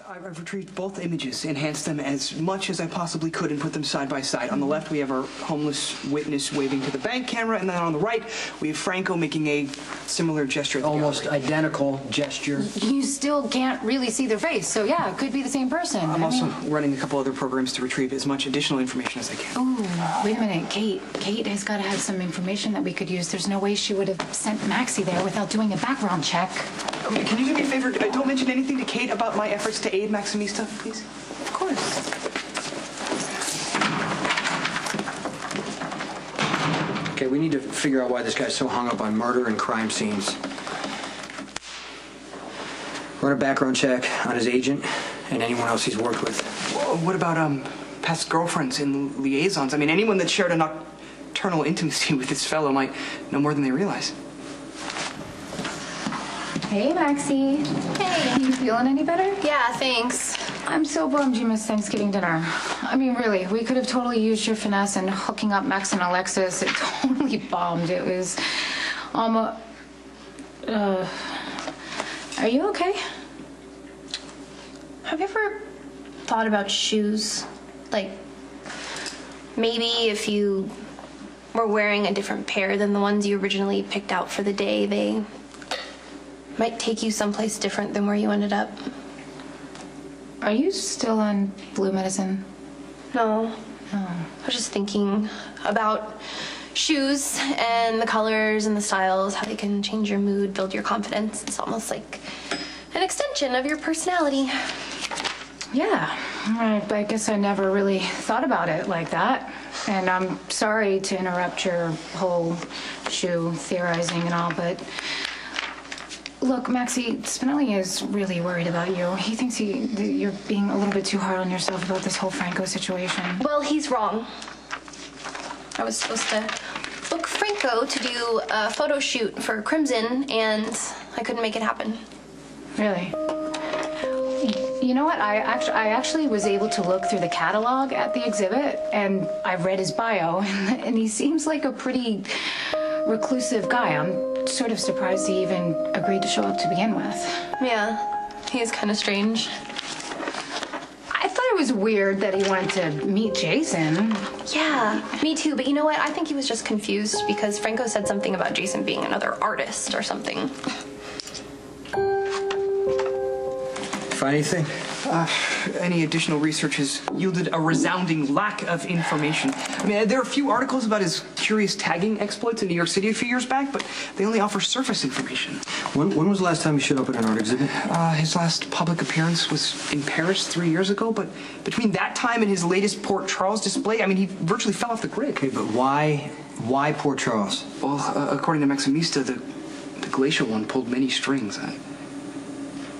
I've retrieved both images, enhanced them as much as I possibly could, and put them side by side. On the left, we have our homeless witness waving to the bank camera, and then on the right, we have Franco making a similar gesture. Almost identical gesture. You still can't really see their face, so yeah, it could be the same person. I'm also running a couple other programs to retrieve as much additional information as I can. Oh, wait a minute, Kate. Kate has got to have some information that we could use. There's no way she would have sent Maxie there without doing a background check. Can you do me a favor? Don't mention anything to Kate about my efforts to aid Maximista, please? Of course. Okay, we need to figure out why this guy's so hung up on murder and crime scenes. Run a background check on his agent and anyone else he's worked with. What about past girlfriends and liaisons? I mean, anyone that shared a nocturnal intimacy with this fellow might know more than they realize. Hey, Maxie. Hey. You feeling any better? Yeah, thanks. I'm so bummed you missed Thanksgiving dinner. I mean, really, we could have totally used your finesse in hooking up Max and Alexis. It totally bombed. It was almost... Are you okay? Have you ever thought about shoes? Like, maybe if you were wearing a different pair than the ones you originally picked out for the day, they might take you someplace different than where you ended up. Are you still on blue medicine? No. Oh. I was just thinking about shoes and the colors and the styles, how they can change your mood, build your confidence. It's almost like an extension of your personality. Yeah, I guess I never really thought about it like that. And I'm sorry to interrupt your whole shoe theorizing and all, but look, Maxie, Spinelli is really worried about you. He thinks that you're being a little bit too hard on yourself about this whole Franco situation. Well, he's wrong. I was supposed to book Franco to do a photo shoot for Crimson, and I couldn't make it happen. Really? You know what? I actually was able to look through the catalog at the exhibit, and I read his bio, and he seems like a pretty reclusive guy. I'm sort of surprised he even agreed to show up to begin with. Yeah, he is kind of strange. I thought it was weird that he wanted to meet Jason. Yeah, me too. But you know what? I think he was just confused because Franco said something about Jason being another artist or something. Find anything? Any additional research has yielded a resounding lack of information. I mean, there are a few articles about his curious tagging exploits in New York City a few years back, but they only offer surface information. When was the last time you showed up at an art exhibit? His last public appearance was in Paris 3 years ago, but between that time and his latest Port Charles display, I mean, he virtually fell off the grid. Okay, but why Port Charles? Well, according to Maximista, the glacial one pulled many strings.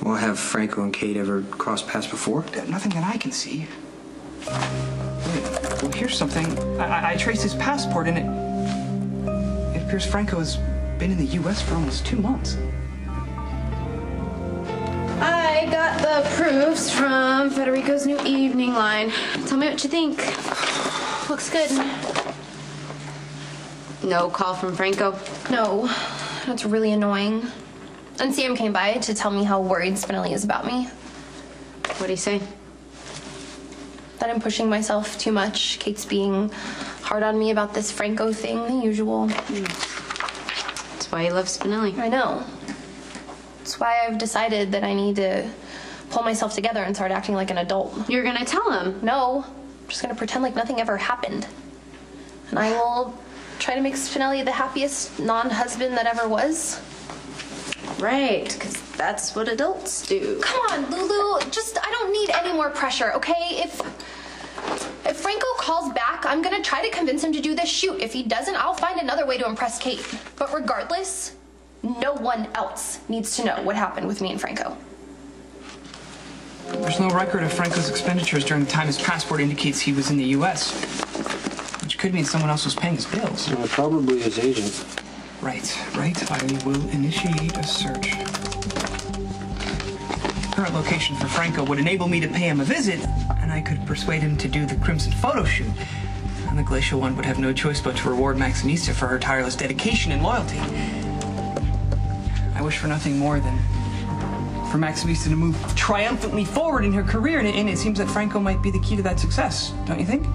Well, have Franco and Kate ever crossed paths before? Nothing that I can see. Wait, well, here's something. I traced his passport, and it appears Franco has been in the U.S. for almost 2 months. I got the proofs from Federico's new evening line. Tell me what you think. Looks good. No call from Franco? No, that's really annoying. And Sam came by to tell me how worried Spinelli is about me. What'd he say? That I'm pushing myself too much. Kate's being hard on me about this Franco thing, the usual. That's why you love Spinelli. I know. That's why I've decided that I need to pull myself together and start acting like an adult. You're gonna tell him? No, I'm just gonna pretend like nothing ever happened. And I will try to make Spinelli the happiest non-husband that ever was. Right, because that's what adults do. Come on, Lulu. I don't need any more pressure, okay? If Franco calls back, I'm gonna try to convince him to do this shoot. If he doesn't, I'll find another way to impress Kate. But regardless, no one else needs to know what happened with me and Franco. There's no record of Franco's expenditures during the time his passport indicates he was in the U.S., which could mean someone else was paying his bills. Probably his agent. Right. I will initiate a search. Current location for Franco would enable me to pay him a visit, and I could persuade him to do the Crimson photo shoot. And the glacial one would have no choice but to reward Maximista for her tireless dedication and loyalty. I wish for nothing more than for Maxie to move triumphantly forward in her career, and it seems that Franco might be the key to that success, don't you think?